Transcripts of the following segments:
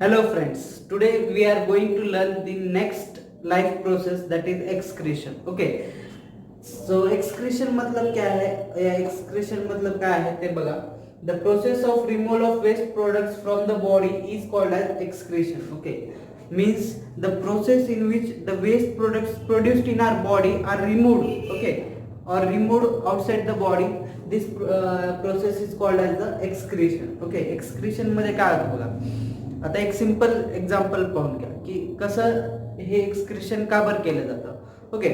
Hello friends, today we are going to learn the next life process, that is excretion. Okay, so excretion मतलब क्या है या excretion मतलब क्या है ते बघा. The process of removal of waste products from the body is called as excretion. Okay, means the process in which the waste products produced in our body are removed, okay, or removed outside the body. This process is called as the excretion. Okay, excretion मध्ये काय होतं बघा. आता एक simple example पाहून घ्या की कसं हे एक्सक्रिशन का बरं केलं जातं. ओके,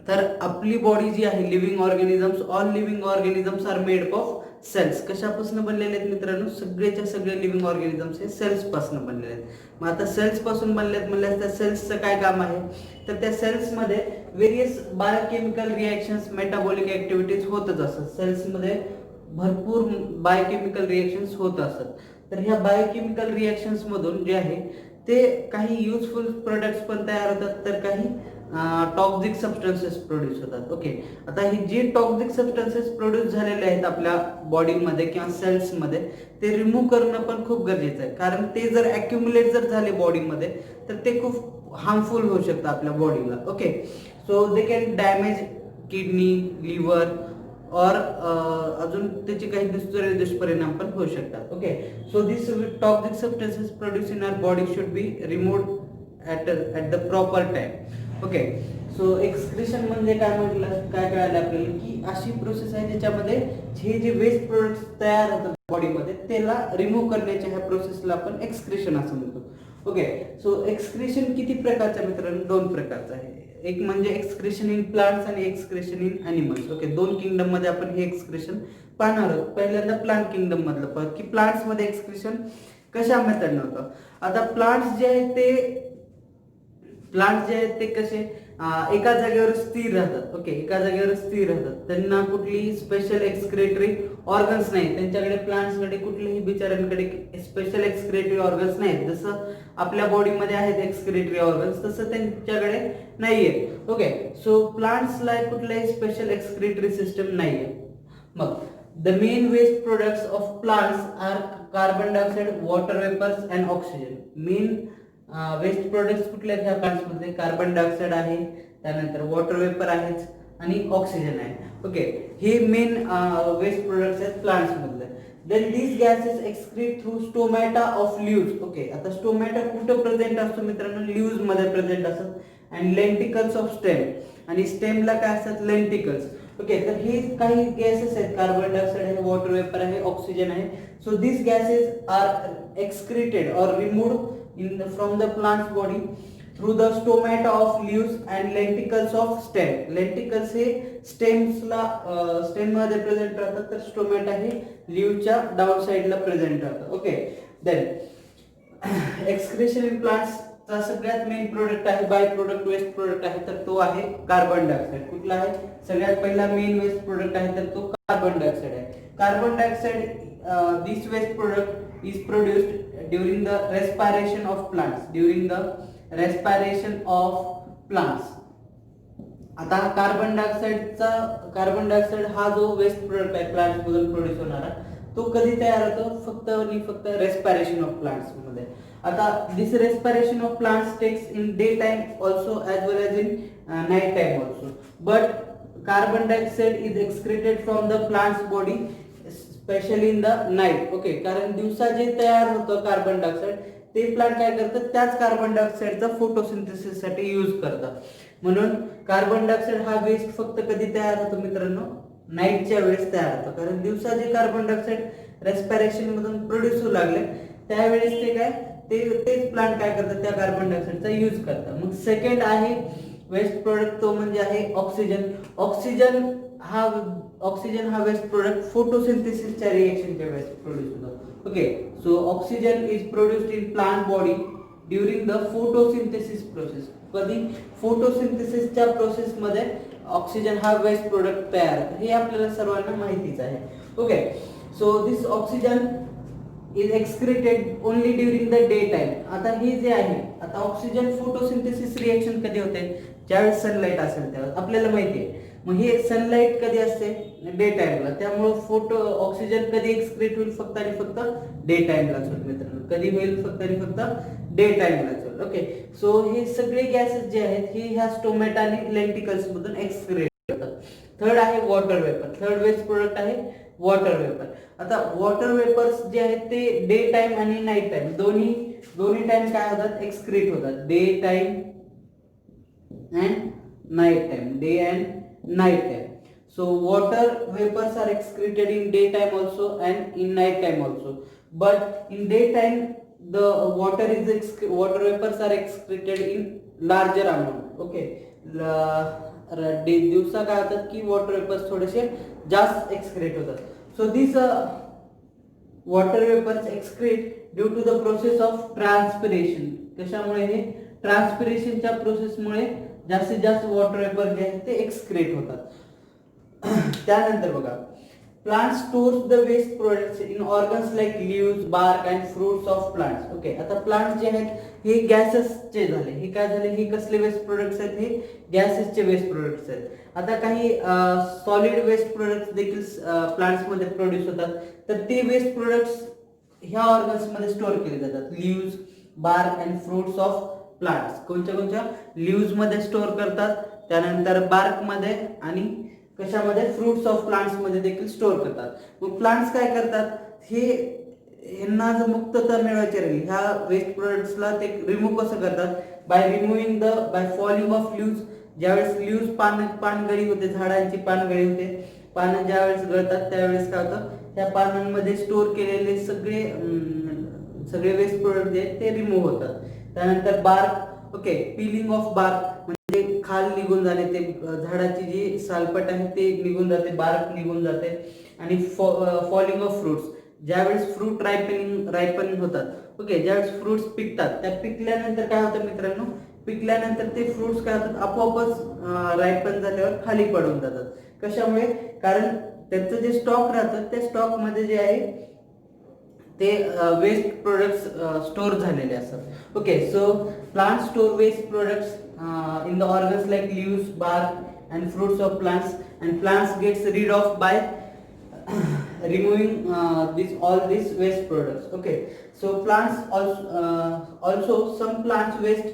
तर आपली बॉडी जी आहे, living organisms, all living organisms are made of cells. कशापासून बनलेले आहेत मित्रांनो? सगळेच्या सगळे लिव्हिंग ऑर्गॅनिझम्स हे सेल्स पासून बनलेले आहेत. मग आता सेल्स पासून बनलेत म्हणल्यास त्या सेल्सचं काय काम आहे, तर त्या सेल्स मध्ये various biochemical reactions, metabolic activities होतच असतात. सेल्स मध्ये भरपूर बायोकेमिकल रिएक्शन्स होत असतात. तर ह्या बायोकेमिकल रिएक्शन्स मधून जे आहे ते काही युजफुल प्रोडक्ट्स पण तयार होतात, तर काही टॉक्सिक सबस्टन्सेस प्रोड्यूस होतात. ओके, आता ही जी टॉक्सिक सबस्टन्सेस प्रोड्यूस झालेले आहेत आपल्या बॉडीमध्ये किंवा सेल्समध्ये, ते रिमूव्ह करणं पण खूप गरजेचं आहे. कारण ते जर अॅक्युमुलेट जर झाले बॉडीमध्ये तर ते खूप हार्मफुल होऊ शकतं आपल्या बॉडीला. Okay, so they can damage kidney, liver और अजून त्याचे काही दुष्परिणाम पण होऊ शकतात. Okay, so this toxic substances produce in our body should be removed at the proper time. Okay, so excretion म्हणजे काय म्हटलं, काय कळालं आपल्याला की अशी प्रोसेस आहे ज्याच्यामध्ये हे जे वेस्ट प्रोडक्ट्स तयार होतात बॉडीमध्ये त्याला रिमूव्ह करण्याच्या ह्या प्रोसेसला आपण एक्सक्रिशन असं म्हणतो. ओके, सो एक्सक्रिशन किती प्रकारच्या मित्रांनो? दोन प्रकारचं आहे. एक म्हणजे एक्सक्रिशन इन प्लांट्स आणि एक्सक्रिशन इन अॅनिमल्स. ओके, दोन किंगडम मध्ये आपण हे एक्सक्रिशन पाहणार आहोत. पहिल्यांदा प्लांट किंगडम मधलं पाहू की प्लांट्स मध्ये एक्सक्रिशन कशा मेथडने होतं. आता प्लांट्स जे आहेत ते कसे एका जागेवर स्थिर राहतात. ओके, एका जागेवर स्थिर राहतात. त्यांना कुठलीही स्पेशल एक्सक्रेटरी ऑर्गन्स नाही. त्यांच्याकडे प्लांट्सकडे कुठल्याही बिचाऱ्यांकडे स्पेशल एक्सक्रेटरी ऑर्गन्स नाहीत. जसं आपल्या बॉडीमध्ये आहेत एक्सक्रेटरी ऑर्गन्स, तसं त्यांच्याकडे नाहीये. ओके, सो प्लांट्सला कुठल्याही स्पेशल एक्सक्रेटरी सिस्टम नाहीये. मग the main waste products of plants are carbon dioxide, water vapours and oxygen. Main waste products कुठले आहेत ह्या प्लांट्स मध्ये? कार्बन डायऑक्साइड आहे, त्यानंतर वॉटर वेपर आहेच आणि ऑक्सिजन आहे. ओके, हे मेन वेस्ट प्रोडक्ट्स आहेत प्लांट्स मधले. Then these gases excrete through stomata of leaves. Okay, आता स्टोमॅटा कुठं प्रेझेंट असतो मित्रांनो? लीव्स मध्ये प्रेझेंट असतात. अँड लेंटिकल्स ऑफ स्टेम, आणि स्टेमला काय असतात? लेंटिकल्स. ओके, तर हे काही गॅसेस आहेत, कार्बन डायऑक्साइड आहे, वॉटर वेपर आहे, ऑक्सिजन आहे. So this gases are excreted और removed from the plant's body through the stomata of leaves and lenticles of stem. lenticles हे स्टेम्सला स्टेम मध्ये प्रेझेंट राहतात, तर स्टोमॅटा हे लीव्हच्या डाऊन साइडला प्रेझेंट राहतात. Okay, then excretion in plants चा सगळ्यात मेन प्रोडक्ट आहे, बाय प्रोडक्ट, वेस्ट प्रोडक्ट आहे, तर तो आहे कार्बन डायऑक्साइड. कुठला आहे? सगळ्यात पहिला मेन वेस्ट प्रोडक्ट आहे, तर तो कार्बन डायऑक्साइड आहे. Carbon dioxide this waste product is produced during the respiration of plants. आता कार्बन डायऑक्साइड हा जो वेस्ट प्रोडक्ट आहे प्लांट्स मधून प्रोड्यूस होणारा, तो कधी तयार होतो? फक्त आणि फक्त रेस्पिरेशन ऑफ प्लांट्स मध्ये. आता this respiration of plants takes in day time also as well as in night time also. But carbon dioxide is excreted from the plants body specially in the night. Okay, कारण दिवसा जे तयार होतं carbon dioxide ते plant काय करतात? त्याच carbon डायऑक्साइडचा photosynthesis साठी यूज करतात. म्हणून कार्बन डायऑक्साइड हा वेस्ट फक्त कधी तयार होतो मित्रांनो? नाईटच्या वेळेस तयार होतो. कारण दिवसा जे कार्बन डायऑक्साइड रेस्पिरेशन मधून प्रोड्यूस होऊ लागले त्यावेळेस ते काय तेच प्लांट काय करतात? त्या कार्बन डायऑक्साइडचा यूज करतात. मग सेकंड आहे वेस्ट प्रोडक्ट, तो म्हणजे आहे ऑक्सिजन. ऑक्सिजन हा वेस्ट प्रोडक्ट फोटोसिंथेसिसच्या रिएक्शनच्या वेळेस प्रोड्यूस होतो. Okay, so oxygen is produced in plant body during the photosynthesis process. कधी? फोटोसिंथेसिसच्या प्रोसेस मध्ये ऑक्सिजन हा वेस्ट प्रोडक्ट तयार होतो. हे आपल्याला सर्वांना माहितीच आहे. Okay, so this oxygen is excreted only during the day time. आता हे जे आहे, आता ऑक्सिजन फोटोसिंथेसिस रिएक्शन कधी होते? ज्यावेळेस सनलाईट असेल त्यावेळेस. आपल्याला माहिती आहे मग हे सनलाईट कधी असते, डे टाइमला, त्यामुळे फोटो ऑक्सिजन कधी एक्सक्रीट होईल, फक्त आणि फक्त डे टाइमलाच होईल मित्रांनो. कधी होईल, फक्त आणि फक्त डे टाइमलाच होईल. ओके, सो हे सगळे गॅसेस जे आहेत हे ह्या स्टोमॅटा आणि लेंटिकल्स मधून एक्सक्रीट होतात. थर्ड आहे water vapour. Third waste product आहे वॉटर वेपर. आता वॉटर वेपर्स जे आहेत ते डे टाइम आणि नाईट टाइम दोन्ही टाइम काय होतात, एक्सक्रीट होतात. Day time and night time, day and night time. So water vapors are excreted in daytime also and in night time also. But in daytime the water vapors are excreted in larger amount. Okay. दिवसा काय होतात की water vapours थोडेसे जास्त excrete होतात. So this water vapours excrete due to the process of transpiration. कशामुळे, हे ट्रान्सपिरेशनच्या प्रोसेसमुळे जास्तीत जास्त वॉटर वेपर जे आहेत ते एक्सक्रीट होतात. त्यानंतर बघा, plant stores the waste products in organs like leaves, bark and fruits of plants. Okay, आता प्लांट जे आहेत हे गॅसेसचे झाले. हे काय झाले, हे कसले वेस्ट प्रोडक्ट्स आहेत, हे गॅसेसचे वेस्ट प्रोडक्ट्स आहेत. आता काही सॉलिड वेस्ट प्रोडक्ट्स देखील प्लांट्स मध्ये प्रोड्यूस होतात. तर ते वेस्ट प्रोडक्ट्स ह्या ऑर्गन्स मध्ये स्टोअर केले जातात. Leaves, bark and fruits of plants. कोणत्या लीव्स मध्ये स्टोअर करतात, त्यानंतर बार्क मध्ये आणि कशामध्ये, फ्रुट्स ऑफ प्लांट्स मध्ये देखील स्टोअर करतात. मग प्लांट्स काय करतात, हे यांना जर मुक्तता मिळवायची राहिली ह्या वेस्ट प्रोडक्ट्सला, ते रिमूव्ह कसं करतात, बाय फॉलिंग ऑफ लीव्स. ज्यावेळेस लीव्स पानगळी होते, झाडांची पानगळी होते, पानं ज्यावेळेस गळतात त्यावेळेस काय होतं, त्या पानांमध्ये स्टोअर केलेले सगळे वेस्ट प्रोडक्ट जे आहेत ते रिमूव्ह होतात. त्यानंतर बार्क. ओके, पिलिंग ऑफ बार्क, खाल निघून जाणे, ते झाडाची जी सालपट आहे ते निघून जाते, बार्क निघून जाते. आणि फॉलिंग ऑफ फ्रुट्स, ज्यावेळेस फ्रूट रायपन होतात. ओके, ज्यावेळेस फ्रुट्स पिकतात, त्या पिकल्यानंतर काय होतं मित्रांनो, पिकल्यानंतर ते फ्रुट्स काय होतात, आपोआपच रायपन झाल्यावर खाली पडून जातात. कशामुळे, कारण त्यांचं जे स्टॉक राहतं त्या स्टॉक मध्ये जे आहे ते वेस्ट प्रोडक्ट्स स्टोअर झालेले असतात. Okay, so plant store waste products in the organs like leaves, bark and fruits of plants, and plants gets rid of by removing all these waste products. Okay, so plants also some plants waste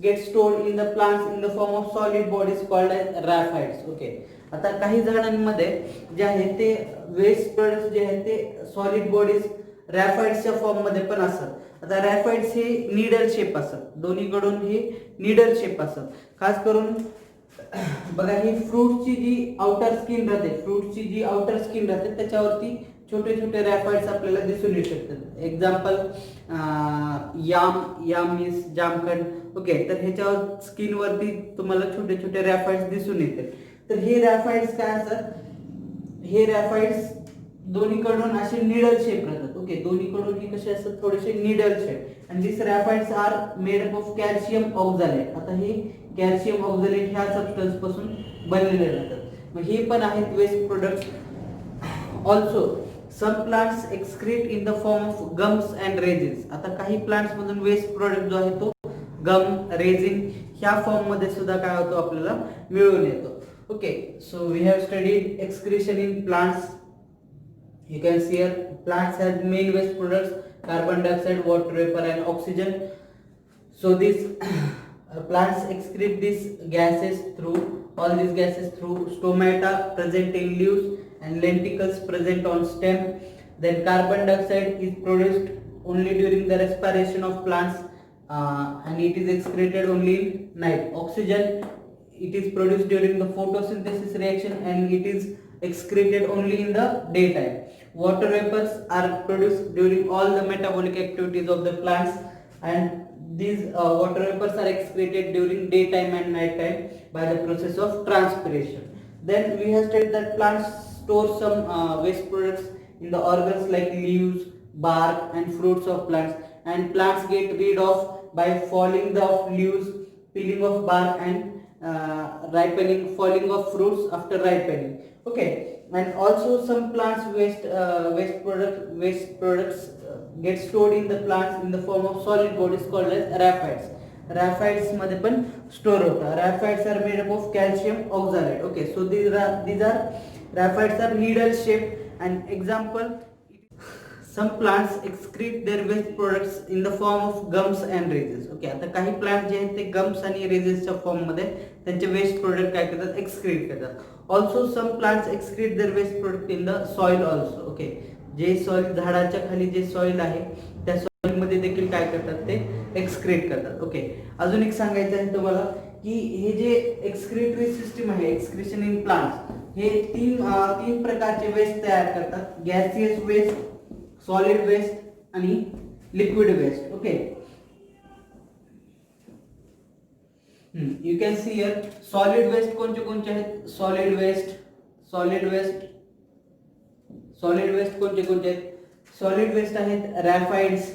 get stored in the plants in the form of solid bodies called as raphides. Okay, आता काही झाडांमध्ये जे आहे ते waste products जे आहेत ते solid bodies रॅफाइड्सच्या form मध्ये पण असतात. आता रॅफाइड्स हे नीडल शेप असतात, दोन्हीकडून हे नीडल शेप असतात. खास करून बघा, ही फ्रूटची जी आउटर स्किन राहते त्याच्यावरती छोटे छोटे रॅफाइड्स आपल्याला दिसून येऊ शकतात. एक्झाम्पल याम मीन्स जामखंड. ओके, तर ह्याच्यावर स्किन वरती तुम्हाला छोटे छोटे रॅफाइड्स दिसून येतील. तर हे रॅफाइड्स काय असतात, हे रॅफाइड्स दोन्हीकडून असे निडल शेप राहतात. ओके, दोन्हीकडून हे कसे असतात, थोडेसे निडल शेप. आणि this raphides are made up of calcium oxalate. आता हे कॅल्शियम ऑक्झॅलेट ह्या सबस्टन्स पासून बनलेले राहतात. मग हे पण आहेत waste products. Also some plants excrete in the form of gums and resins. आता काही प्लांट्स मधून वेस्ट प्रोडक्ट जो आहे तो गम, रेझिन ह्या फॉर्म मध्ये सुद्धा काय होतो, आपल्याला मिळून येतो. Okay, so we have studied excretion in plants. You can see here plants have main waste products: carbon dioxide, water vapor and oxygen. So these plants excrete these gases through stomata present in leaves and lenticels present on stem. Then carbon dioxide is produced only during the respiration of plants and it is excreted only in night. Oxygen, it is produced during the photosynthesis reaction and it is excreted only in the daytime. Water vapors are produced during all the metabolic activities of the plants, and these water vapors are excreted during daytime and night time by the process of transpiration. Then we have stated that plants store some waste products in the organs like leaves, bark and fruits of plants, and plants get rid of by falling of leaves, peeling of bark and falling of fruits after ripening. Okay, and also some plants waste products get stored in the plants in the form of solid bodies called as raphides. Raphides मध्ये पण store होतात. Raphides are made up of calcium oxalate. Okay, so these are rhaphides are needle shaped and example some plants excrete their waste products in the form of gums and residues. Okay, आता काही plant जे आहेत ते gums आणि रेजिसच्या form मध्ये त्यांचे waste product काय करतात, एक्सक्रीट करतात. Also some plants excrete their waste product in the soil also. Okay, जे सॉइल झाडाच्या खाली जे सॉइल आहे त्या सॉइल मध्ये देखील काय करतात, ते एक्सक्रीट करतात. ओके, अजून एक सांगायचं आहे तुम्हाला की हे जे एक्सक्रीटरी सिस्टीम आहे, एक्सक्रीशन इन प्लांट्स, हे तीन प्रकारचे वेस्ट तयार करतात. गॅसियस वेस्ट, सॉलिड वेस्ट आणि liquid waste. Okay, you can see here solid waste कोणते आहेत. सॉलिड वेस्ट कोणते आहेत. सॉलिड वेस्ट आहेत रॅफाइड्स.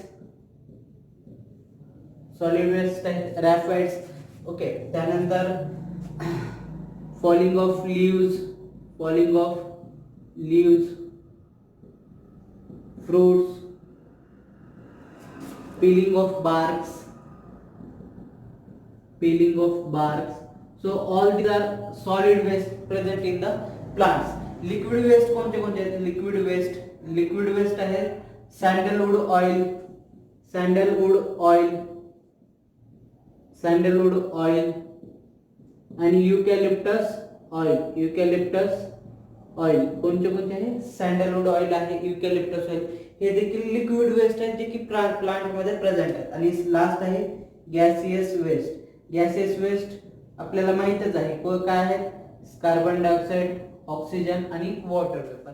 ओके, त्यानंतर falling of leaves, fruits, peeling of barks. So all these are solid waste present in the plants. Liquid waste कोणते आहेत. Liquid waste आहे सॅन्डलवूड oil आणि युकॅलिप्टस ऑइल. कोणते आहे, सॅन्डलवूड ऑइल आहे, युकॅलिप्टस ऑइल. हे देखील लिक्विड वेस्ट आहेत जे की प्लांट मध्ये प्रेझेंट आहेत. आणि लास्ट आहे गॅसियस वेस्ट. आपल्याला माहितच आहे काय आहे, कार्बन डायऑक्साइड, ऑक्सिजन आणि वॉटर वेपर.